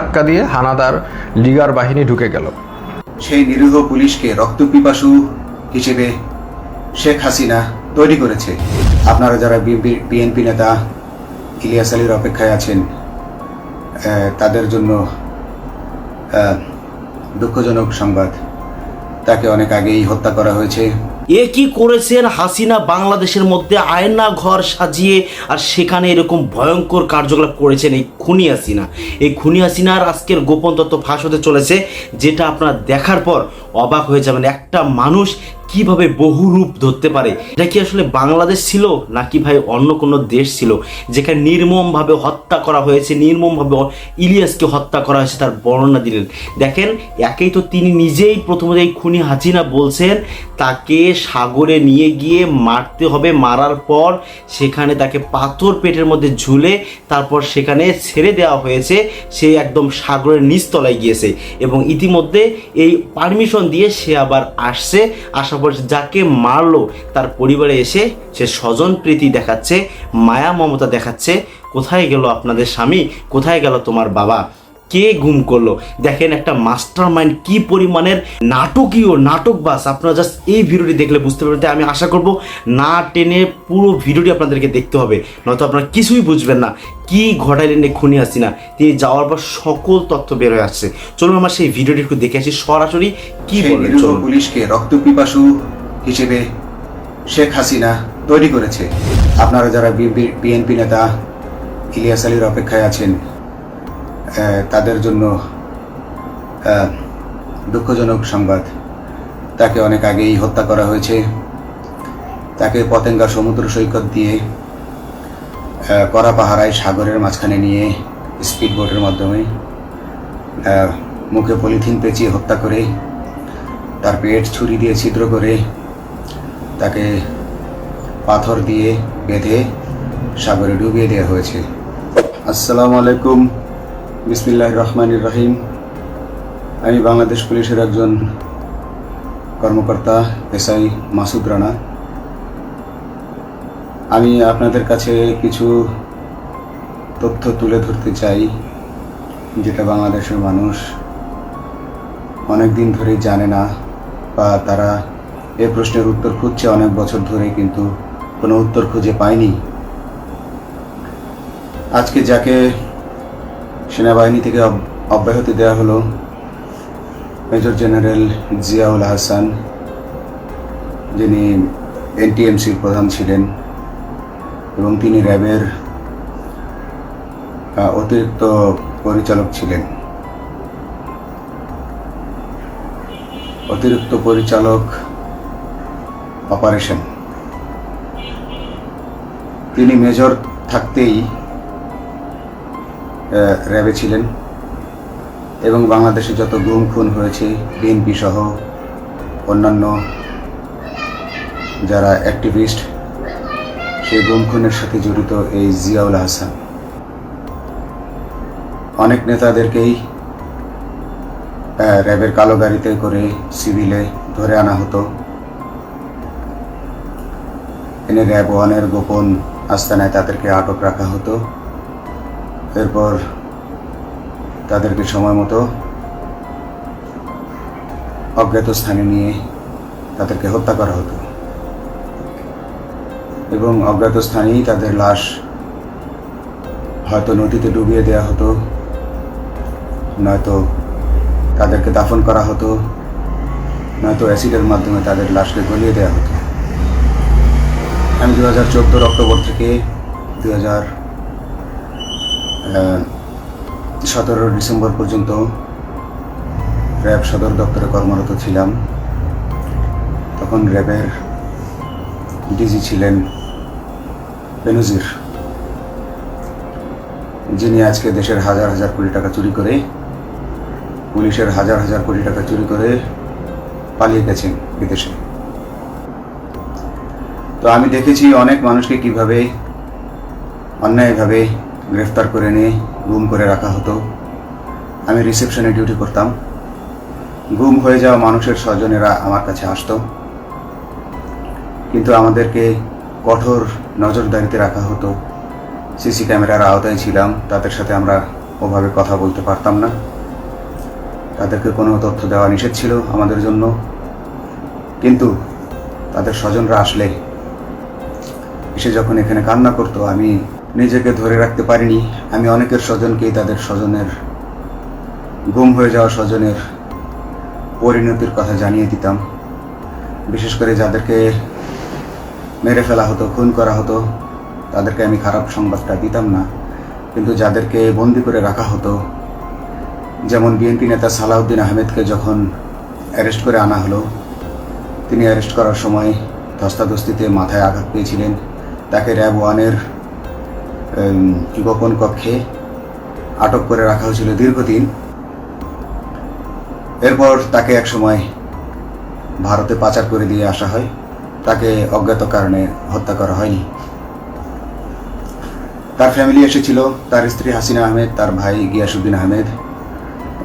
ধাক্কা দিয়ে হানাদার লিগার বাহিনী ঢুকে গেল। সেই নিরীহ পুলিশকে রক্তপিপাসু হিসেবে শেখ হাসিনা তৈরি করেছে। আপনারা যারা বিএনপি নেতা ইলিয়াস আলীর অপেক্ষায় আছেন, তাদের জন্য দুঃখজনক সংবাদ, তাকে অনেক আগেই হত্যা করা হয়েছে। এ কি করেছেন হাসিনা? বাংলাদেশের মধ্যে আয়না ঘর সাজিয়ে আর সেখানে এরকম ভয়ঙ্কর কার্যকলাপ করেছেন এই খুনি হাসিনা। এই খুনি হাসিনার আজকের গোপন তথ্য ফাঁস হতে চলেছে, যেটা আপনারা দেখার পর অবাক হয়ে যাবেন। একটা মানুষ কিভাবে বহু রূপ ধরতে পারে? এটা কি আসলে বাংলাদেশ ছিল নাকি ভাই অন্য কোনো দেশ ছিল যেখানে নির্মমভাবে হত্যা করা হয়েছে, নির্মমভাবে ইলিয়াসকে হত্যা করা হয়েছে? তার বর্ণনা দিলেন। দেখেন, একেই তো তিনি নিজেই প্রথমত এই খুনি হাসিনা বলছেন তাকে সাগরে নিয়ে গিয়ে মারতে হবে, মারার পর সেখানে তাকে পাথর পেটের মধ্যে ঝুলে তারপর সেখানে ছেড়ে দেওয়া হয়েছে। সে একদম সাগরের নিচতলায় গিয়েছে এবং ইতিমধ্যে এই পারমিশন দিয়ে সে আবার আসছে। আসার পর যাকে মারলো তার পরিবারে এসে সে স্বজন প্রীতি দেখাচ্ছে, মায়া মমতা দেখাচ্ছে। কোথায় গেল আপনাদের স্বামী? কোথায় গেল তোমার বাবা? কে গুম করলো? দেখেন একটা মাস্টার মাইন্ড কি পরিমাণের নাটকীয় নাটকবাজ। আপনারা জাস্ট এই ভিডিওটি দেখলে বুঝতে পারবেন। আমি আশা করব না টেনে পুরো ভিডিওটি আপনাদেরকে দেখতে হবে, নয়তো আপনারা কিছুই বুঝবেন না কি ঘটাইলেন এই খুনি হাসিনা। তিনি যাওয়ার পর সকল তথ্য বের হয়ে আসছে। চলুন আমরা সেই ভিডিওটি একটু দেখে আসি সরাসরি কি বললেন। পুলিশকে রক্তপিপাসু হিসেবে শেখ হাসিনা তৈরি করেছে। আপনারা যারা বিএনপি নেতা ইলিয়াস আলীর অপেক্ষায় আছেন, তাদের জন্য দুঃখজনক সংবাদ, তাকে অনেক আগেই হত্যা করা হয়েছে। তাকে পতেঙ্গা সমুদ্র সৈকত দিয়ে কড়া পাহারায় সাগরের মাঝখানে নিয়ে স্পিড বোটের মাধ্যমে মুখে পলিথিন পেঁচিয়ে হত্যা করে তার পেট ছুরি দিয়ে ছিদ্র করে তাকে পাথর দিয়ে বেঁধে সাগরে ডুবিয়ে দেওয়া হয়েছে। আসসালামু আলাইকুম, বিসমিল্লাহির রহমানির রহিম। আমি বাংলাদেশ পুলিশের একজন কর্মকর্তা এসআই মাসুদ রানা। আমি আপনাদের কাছে কিছু তথ্য তুলে ধরতে চাই, যেটা বাংলাদেশের মানুষ অনেক দিন ধরেই জানে না, বা তারা এই প্রশ্নের উত্তর খুঁজছে অনেক বছর ধরে, কিন্তু কোনো উত্তর খুঁজে পায়নি। আজকে যাকে সেনাবাহিনী থেকে অব্যাহতি দেওয়া হলো, মেজর জেনারেল জিয়াউল হাসান, যিনি এনটিএমসির প্রধান ছিলেন এবং তিনি র্যাবের অতিরিক্ত পরিচালক ছিলেন। অতিরিক্ত পরিচালক অপারেশন। তিনি মেজর থাকতেই র্যাবে ছিলেন এবং বাংলাদেশে যত গুম খুন হয়েছে বিএনপি সহ অন্যান্য যারা অ্যাক্টিভিস্ট, সেই গুম খুনের সাথে জড়িত এই জিয়াউল হাসান। অনেক নেতাদেরকেই র্যাবের কালো গাড়িতে করে সিভিলে ধরে আনা হতো, এনে র্যাব 1-এর গোপন আস্তানায় তাদেরকে আটক রাখা হতো। এরপর তাদেরকে সময় মতো অজ্ঞাত স্থানে নিয়ে তাদেরকে হত্যা করা হতো এবং অজ্ঞাত স্থানেই তাদের লাশ হয়তো নদীতে ডুবিয়ে দেওয়া হতো, নয়তো তাদেরকে দাফন করা হতো, নয়তো অ্যাসিডের মাধ্যমে তাদের লাশকে গলিয়ে দেওয়া হতো। আমি 2014 অক্টোবর থেকে 2017 ডিসেম্বর পর্যন্ত র্যাব সদর দপ্তরে কর্মরত ছিলাম। তখন র্যাবের ডিজি ছিলেন বেনজির, যিনি আজকে দেশের হাজার হাজার কোটি টাকা চুরি করে, পুলিশের হাজার হাজার কোটি টাকা চুরি করে পালিয়ে গেছেন বিদেশে। তো আমি দেখেছি অনেক মানুষকে কিভাবে অন্যায়ভাবে গ্রেফতার করে নিয়ে গুম করে রাখা হতো। আমি রিসেপশনে ডিউটি করতাম। গুম হয়ে যাওয়া মানুষের স্বজনেরা আমার কাছে আসতো, কিন্তু আমাদেরকে কঠোর নজরদারিতে রাখা হতো। সিসি ক্যামেরার আওতায় ছিলাম, তাদের সাথে আমরা ওভাবে কথা বলতে পারতাম না। তাদেরকে কোনো তথ্য দেওয়া নিষেধ ছিল আমাদের জন্য। কিন্তু তাদের স্বজনরা আসলে এসে যখন এখানে কান্না করতো, আমি নিজেকে ধরে রাখতে পারিনি। আমি অনেকের স্বজনকেই তাদের স্বজনের গুম হয়ে যাওয়া স্বজনের পরিণতির কথা জানিয়ে দিতাম। বিশেষ করে যাদেরকে মেরে ফেলা হতো, খুন করা হতো, তাদেরকে আমি খারাপ সংবাদটা দিতাম না। কিন্তু যাদেরকে বন্দি করে রাখা হতো, যেমন বিএনপি নেতা সালাউদ্দিন আহমেদকে যখন অ্যারেস্ট করে আনা হলো, তিনি অ্যারেস্ট করার সময় ধস্তাধস্তিতে মাথায় আঘাত পেয়েছিলেন। তাকে র্যাব 1-এর গোপন কক্ষে আটক করে রাখা হয়েছিল দীর্ঘদিন। এরপর তাকে একসময় ভারতে পাচার করে দিয়ে আসা হয়। তাকে অজ্ঞাত কারণে হত্যা করা হয়নি। তার ফ্যামিলি এসেছিল, তার স্ত্রী হাসিনা আহমেদ, তার ভাই গিয়াসউদ্দিন আহমেদ।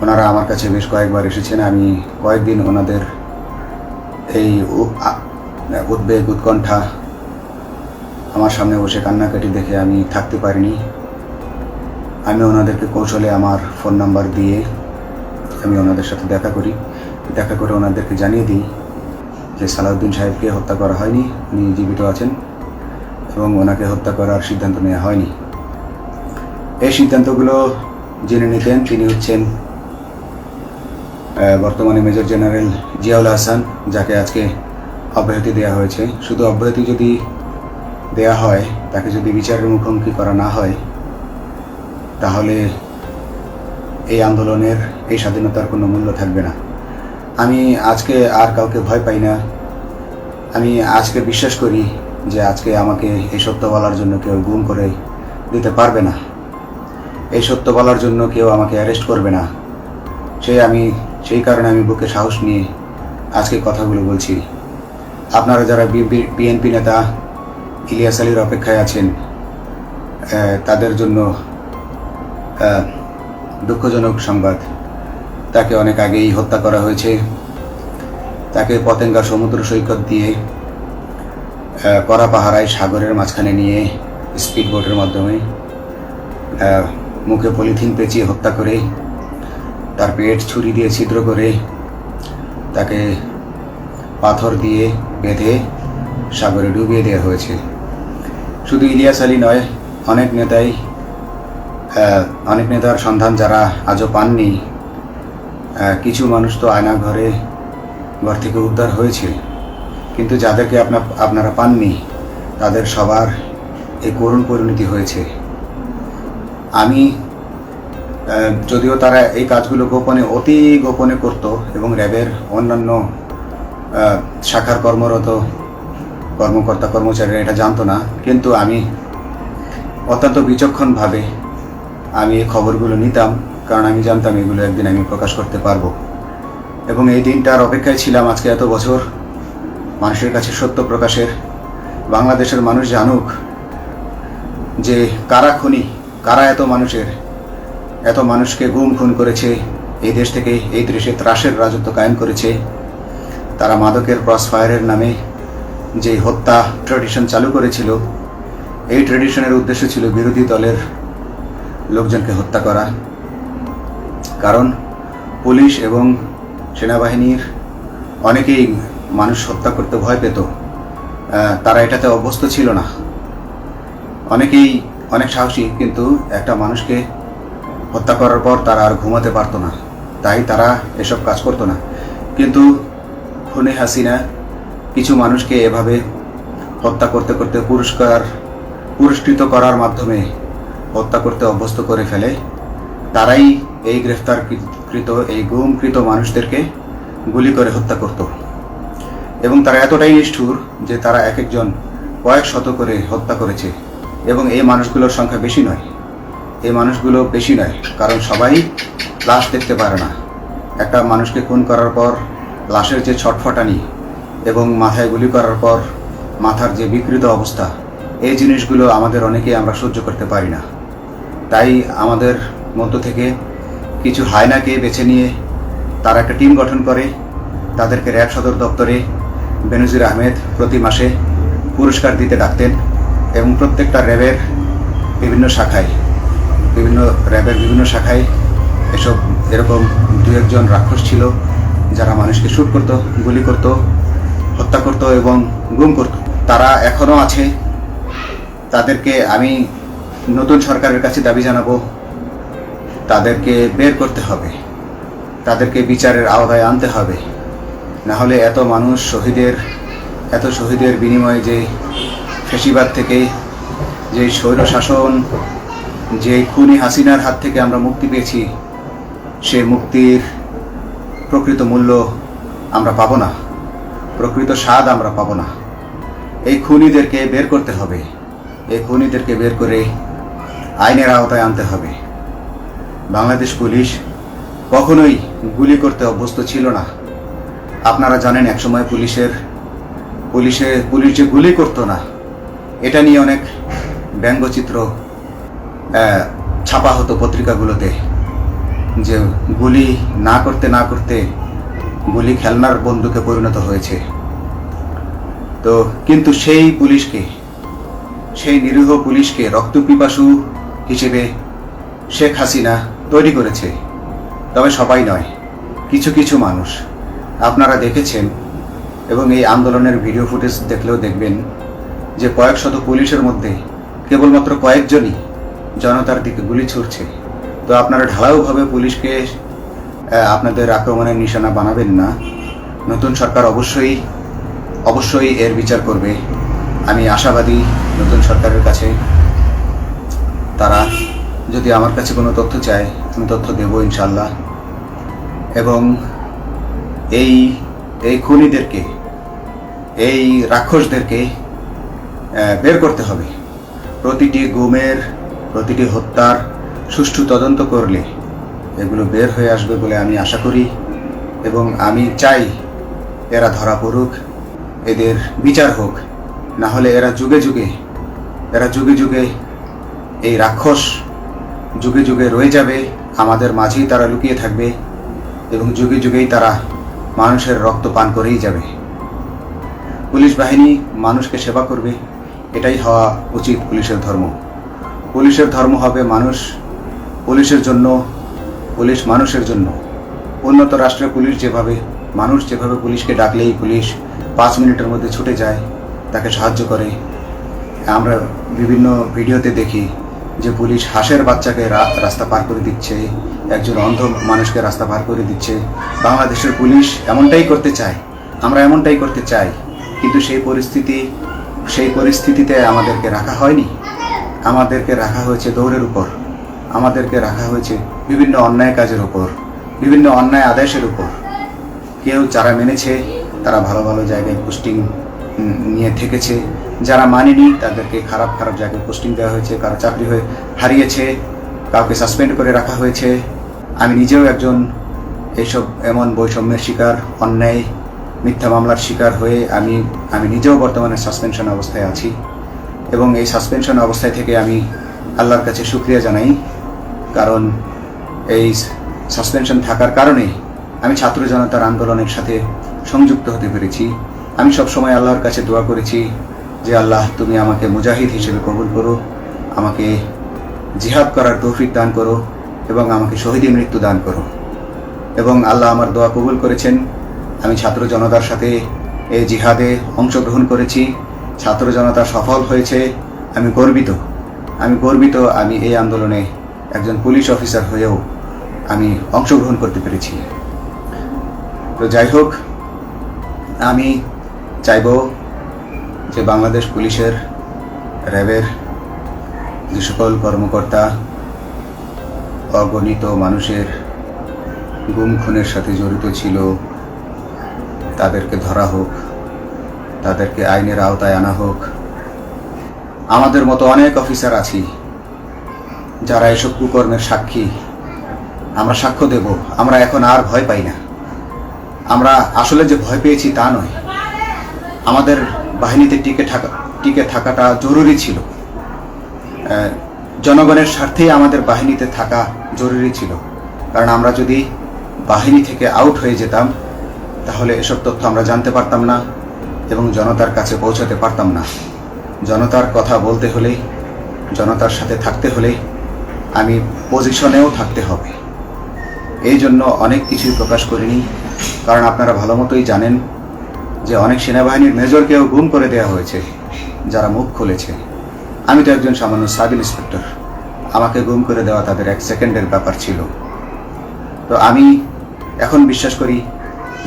ওনারা আমার কাছে বেশ কয়েকবার এসেছেন। আমি কয়েকদিন ওনাদের এই উদ্বেগ, উৎকণ্ঠা আমার সামনে বসে কান্নাকাটি দেখে আমি থাকতে পারিনি। আমি ওনাদেরকে কৌশলে আমার ফোন নাম্বার দিয়ে আমি ওনাদের সাথে দেখা করে ওনাদেরকে জানিয়ে দিই যে সালাউদ্দিন সাহেবকে হত্যা করা হয়নি, উনি জীবিত আছেন এবং ওনাকে হত্যা করার সিদ্ধান্ত নেওয়া হয়নি। এই সিদ্ধান্তগুলো যিনি নিতেন তিনি হচ্ছেন বর্তমানে মেজর জেনারেল জিয়াউল হাসান, যাকে আজকে অব্যাহতি দেওয়া হয়েছে। শুধু অব্যাহতি যদি দেয়া হয়, তাকে যদি বিচারের মুখোমুখি করা না হয়, তাহলে এই আন্দোলনের, এই স্বাধীনতার কোনো মূল্য থাকবে না। আমি আজকে আর কাউকে ভয় পাই না। আমি আজকে বিশ্বাস করি যে আজকে আমাকে এই সত্য বলার জন্য কেউ গুম করে দিতে পারবে না। এই সত্য বলার জন্য কেউ আমাকে অ্যারেস্ট করবে না। সেই কারণে আমি বুকে সাহস নিয়ে আজকে কথাগুলো বলছি। আপনারা যারা বিএনপি নেতা ইলিয়াস আলীর অপেক্ষায় আছেন, তাদের জন্য দুঃখজনক সংবাদ। তাকে অনেক আগেই হত্যা করা হয়েছে। তাকে পতেঙ্গা সমুদ্র সৈকত দিয়ে কড়া পাহারায় সাগরের মাঝখানে নিয়ে স্পিড বোটের মাধ্যমে মুখে পলিথিন পেঁচিয়ে হত্যা করে, তার পেট ছুরি দিয়ে ছিদ্র করে, তাকে পাথর দিয়ে বেঁধে সাগরে ডুবিয়ে দেওয়া হয়েছে। শুধু ইলিয়াস আলী নয়, অনেক নেতার সন্ধান যারা আজও পাননি। কিছু মানুষ তো ঘর থেকে উদ্ধার হয়েছে, কিন্তু যাদেরকে আপনারা পাননি, তাদের সবার এই করুণ পরিণতি হয়েছে। আমি যদিও তারা এই কাজগুলো অতি গোপনে করত এবং র্যাবের অন্যান্য শাখার কর্মরত কর্মকর্তা কর্মচারীরা এটা জানতো না, কিন্তু আমি অত্যন্ত বিচক্ষণভাবে আমি এই খবরগুলো নিতাম, কারণ আমি জানতাম এগুলো একদিন আমি প্রকাশ করতে পারবো। এবং এই দিনটার অপেক্ষায় ছিলাম আজকে এত বছর, মানুষের কাছে সত্য প্রকাশের। বাংলাদেশের মানুষ জানুক যে কারা খুনি, কারা এত মানুষকে খুন করেছে, এই দেশ থেকে এই দেশে ত্রাসের রাজত্ব কায়েম করেছে। তারা মাদকের ক্রস ফায়ারের নামে যে হত্যা ট্র্যাডিশন চালু করেছিল, এই ট্র্যাডিশনের উদ্দেশ্য ছিল বিরোধী দলের লোকজনকে হত্যা করা। কারণ পুলিশ এবং সেনাবাহিনীর অনেকেই মানুষ হত্যা করতে ভয় পেত, তারা এটাতে অভ্যস্ত ছিল না। অনেকেই অনেক সাহসী, কিন্তু একটা মানুষকে হত্যা করার পর তারা আর ঘুমাতে পারতো না, তাই তারা এসব কাজ করতো না। কিন্তু খুনে হাসিনা কিছু মানুষকে এভাবে হত্যা করতে করতে পুরস্কৃত করার মাধ্যমে হত্যা করতে অভ্যস্ত করে ফেলে। তারাই এই গ্রেফতারকৃত, এই গুমকৃত মানুষদেরকে গুলি করে হত্যা করত। এবং তারা এতটাই নিষ্ঠুর যে তারা এক একজন কয়েক শত করে হত্যা করেছে। এবং এই মানুষগুলোর সংখ্যা বেশি নয়, কারণ সবাই লাশ দেখতে পারে না। একটা মানুষকে খুন করার পর লাশের যে ছটফটানি এবং মাথায় গুলি করার পর মাথার যে বিকৃত অবস্থা, এই জিনিসগুলো আমাদের অনেকেই আমরা সহ্য করতে পারি না। তাই আমাদের মধ্য থেকে কিছু হায়নাকে বেছে নিয়ে তারা একটা টিম গঠন করে, তাদেরকে র্যাব সদর দপ্তরে বেনজির আহমেদ প্রতি মাসে পুরস্কার দিতে ডাকতেন এবং প্রত্যেকটা র্যাবের বিভিন্ন শাখায় বিভিন্ন র্যাবের বিভিন্ন শাখায় এরকম দু একজন রাক্ষস ছিল যারা মানুষকে শ্যুট করত, গুলি করত, হত্যা করত এবং গুম করত। তারা এখনও আছে। তাদেরকে আমি নতুন সরকারের কাছে দাবি জানাবো, তাদেরকে বের করতে হবে, তাদেরকে বিচারের আওতায় আনতে হবে। না হলে এত শহীদের বিনিময়ে যে ফ্যাসিবাদ থেকে, যে স্বৈর শাসন, যে খুনি হাসিনার হাত থেকে আমরা মুক্তি পেয়েছি, সে মুক্তির প্রকৃত মূল্য আমরা পাবো না, প্রকৃত স্বাদ আমরা পাবো না। এই খুনিদেরকে বের করতে হবে, এই খুনিদেরকে বের করে আইনের আওতায় আনতে হবে। বাংলাদেশ পুলিশ কখনোই গুলি করতে অভ্যস্ত ছিল না। আপনারা জানেন একসময় পুলিশ যে গুলি করতো না, এটা নিয়ে অনেক ব্যঙ্গচিত্র ছাপা হতো পত্রিকাগুলোতে, যে গুলি না করতে গুলি খেলনার বন্দুকে পরিণত হয়েছে। তো কিন্তু সেই নিরীহ পুলিশকে রক্তপিপাসু হিসেবে শেখ হাসিনা তৈরি করেছে। তবে সবাই নয়, কিছু কিছু মানুষ। আপনারা দেখেছেন এবং এই আন্দোলনের ভিডিও ফুটেজ দেখলেও দেখবেন যে কয়েক শত পুলিশের মধ্যে কেবলমাত্র কয়েকজনই জনতার দিকে গুলি ছুড়ছে। তো আপনারা ঢালাওভাবে পুলিশকে আপনাদের আক্রমণের নিশানা বানাবেন না। নতুন সরকার অবশ্যই এর বিচার করবে। আমি আশাবাদী নতুন সরকারের কাছে। তারা যদি আমার কাছে কোনো তথ্য চায়, আমি তথ্য দেব ইনশাল্লাহ। এবং এই খুনিদেরকে, এই রাক্ষসদেরকে বের করতে হবে। প্রতিটি গুমের, প্রতিটি হত্যার সুষ্ঠু তদন্ত করলে এগুলো বের হয়ে আসবে বলে আমি আশা করি এবং আমি চাই এরা ধরা পড়ুক, এদের বিচার হোক। না হলে এরা যুগে যুগে এই রাক্ষস যুগে যুগে রয়ে যাবে, আমাদের মাঝেই তারা লুকিয়ে থাকবে এবং যুগে যুগেই তারা মানুষের রক্ত পান করেই যাবে। পুলিশ বাহিনী মানুষকে সেবা করবে, এটাই হওয়া উচিত পুলিশের ধর্ম। পুলিশের ধর্ম হবে পুলিশের জন্য, পুলিশ মানুষের জন্য। উন্নত রাষ্ট্রের মানুষ যেভাবে পুলিশকে ডাকলেই পুলিশ 5 মিনিটের মধ্যে ছুটে যায়, তাকে সাহায্য করে। আমরা বিভিন্ন ভিডিওতে দেখি যে পুলিশ হাঁসের বাচ্চাকে রাস্তা পার করে দিচ্ছে, একজন অন্ধ মানুষকে রাস্তা পার করে দিচ্ছে। বাংলাদেশের পুলিশ এমনটাই করতে চায়, আমরা এমনটাই করতে চাই, কিন্তু সেই পরিস্থিতিতে আমাদেরকে রাখা হয়নি। আমাদেরকে রাখা হয়েছে দৌড়ের উপর, আমাদেরকে রাখা হয়েছে বিভিন্ন অন্যায় কাজের উপর, বিভিন্ন অন্যায় আদেশের উপর। কেউ যারা মেনেছে তারা ভালো ভালো জায়গায় পোস্টিং নিয়ে থেকেছে, যারা মানেনি তাদেরকে খারাপ জায়গায় পোস্টিং দেওয়া হয়েছে, কারো চাকরি হারিয়েছে, কাউকে সাসপেন্ড করে রাখা হয়েছে। আমি নিজেও একজন এমন বৈষম্যের শিকার, অন্যায় মিথ্যা মামলার শিকার হয়ে আমি নিজেও বর্তমানে সাসপেনশন অবস্থায় আছি এবং এই সাসপেনশন অবস্থায় থেকে আমি আল্লাহর কাছে শুকরিয়া জানাই। কারণ এই সাসপেনশন থাকার কারণে আমি ছাত্র জনতার আন্দোলনের সাথে সংযুক্ত হতে পেরেছি। আমি সবসময় আল্লাহর কাছে দোয়া করেছি যে আল্লাহ, তুমি আমাকে মুজাহিদ হিসেবে কবুল করো, আমাকে জিহাদ করার তৌফিক দান করো এবং আমাকে শহীদী মৃত্যু দান করো। এবং আল্লাহ আমার দোয়া কবুল করেছেন। আমি ছাত্র জনতার সাথে এই জিহাদে অংশগ্রহণ করেছি, ছাত্র জনতা সফল হয়েছে। আমি গর্বিত আমি এই আন্দোলনে একজন পুলিশ অফিসার হয়েও আমি অংশগ্রহণ করতে পেরেছি। তো যাই হোক, আমি চাইব যে বাংলাদেশ পুলিশের, র্যাবের যে সকল কর্মকর্তা অগণিত মানুষের গুম খুনের সাথে জড়িত ছিল তাদেরকে ধরা হোক, তাদেরকে আইনের আওতায় আনা হোক। আমাদের মতো অনেক অফিসার আছি যারা এসব কুকর্মের সাক্ষী, আমরা সাক্ষ্য দেব। আমরা এখন আর ভয় পাই না। আমরা আসলে যে ভয় পেয়েছি তা নয়, আমাদের বাহিনীতে টিকে থাকাটা জরুরি ছিল। জনগণের স্বার্থেই আমাদের বাহিনীতে থাকা জরুরি ছিল। কারণ আমরা যদি বাহিনী থেকে আউট হয়ে যেতাম তাহলে এসব তথ্য আমরা জানতে পারতাম না এবং জনতার কাছে পৌঁছাতে পারতাম না। জনতার কথা বলতে হলে, জনতার সাথে থাকতে হলে আমি পজিশনেও থাকতে হবে। এই জন্য অনেক কিছুই প্রকাশ করিনি, কারণ আপনারা ভালো মতোই জানেন যে অনেক সেনাবাহিনীর মেজরকেও গুম করে দেওয়া হয়েছে যারা মুখ খুলেছে। আমি তো একজন সামান্য সাব ইন্সপেক্টর, আমাকে গুম করে দেওয়া তাদের 1 সেকেন্ডের ব্যাপার ছিল। তো আমি এখন বিশ্বাস করি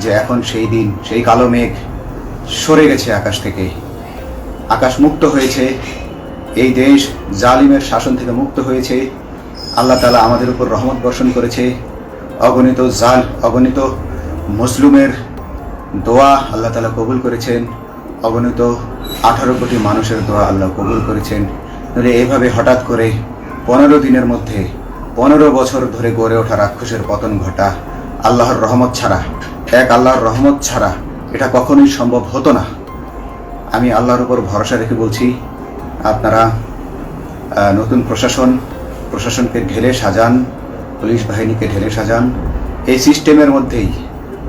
যে এখন সেই দিন, সেই কালো মেঘ সরে গেছে আকাশ থেকে, আকাশ মুক্ত হয়েছে, এই দেশ জালিমের শাসন থেকে মুক্ত হয়েছে। আল্লাহ তাআলা আমাদের উপর রহমত বর্ষণ করেছে। অগণিত মুসলিমের দোয়া আল্লাহ তাআলা কবুল করেছেন, অগণিত 18 কোটি মানুষের দোয়া আল্লাহ কবুল করেছেন। তাহলে এইভাবে হঠাৎ করে 15 দিনের মধ্যে 15 বছর ধরে গড়ে ওঠা রাক্ষসের পতন ঘটা আল্লাহর রহমত ছাড়া, আল্লাহর রহমত ছাড়া এটা কখনোই সম্ভব হতো না। আমি আল্লাহর উপর ভরসা রেখে বলছি, আপনারা নতুন প্রশাসনকে ঢেলে সাজান, পুলিশ বাহিনীকে ঢেলে সাজান। এই সিস্টেমের মধ্যেই,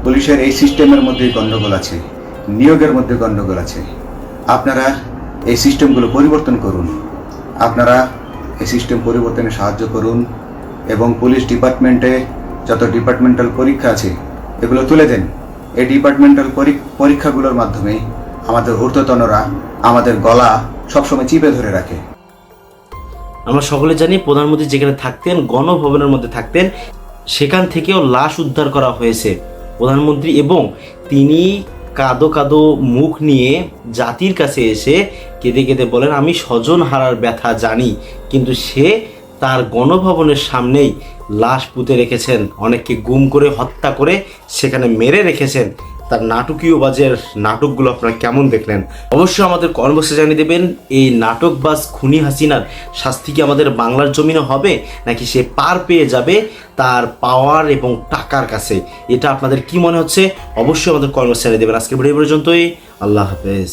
পুলিশের এই সিস্টেমের মধ্যেই গণ্ডগোল আছে, নিয়োগের মধ্যে গণ্ডগোল আছে। আপনারা এই সিস্টেমগুলো পরিবর্তন করুন, আপনারা এই সিস্টেম পরিবর্তনে সাহায্য করুন এবং পুলিশ ডিপার্টমেন্টে যত ডিপার্টমেন্টাল পরীক্ষা আছে এগুলো তুলে দেন। এই ডিপার্টমেন্টাল পরীক্ষাগুলোর মাধ্যমে আমাদের ঊর্ধ্বতনরা আমাদের গলা সবসময় চিপে ধরে রাখে। আমরা সকলে জানি প্রধানমন্ত্রী যেখানে থাকতেন, গণভবনের মধ্যে থাকতেন, সেখান থেকেও লাশ উদ্ধার করা হয়েছে প্রধানমন্ত্রী, এবং তিনি কাঁদো কাঁদো মুখ নিয়ে জাতির কাছে এসে কেঁদে কেঁদে বলেন, আমি স্বজন হারার ব্যথা জানি, কিন্তু সে তার গণভবনের সামনেই লাশ পুঁতে রেখেছেন, অনেককে গুম করে হত্যা করে সেখানে মেরে রেখেছেন। তার নাটকীয় বাজের নাটকগুলো আপনারা কেমন দেখলেন অবশ্যই আমাদের কর্মসূচি জানিয়ে দেবেন। এই নাটকবাজ খুনি হাসিনার শাস্তি কি আমাদের বাংলার জমিনে হবে, নাকি সে পার পেয়ে যাবে তার পাওয়ার এবং টাকার কাছে? এটা আপনাদের কি মনে হচ্ছে অবশ্যই আমাদের কর্মসূচি জানিয়ে দেবেন। আজকে ভিডিও পর্যন্তই, আল্লাহ হাফেজ।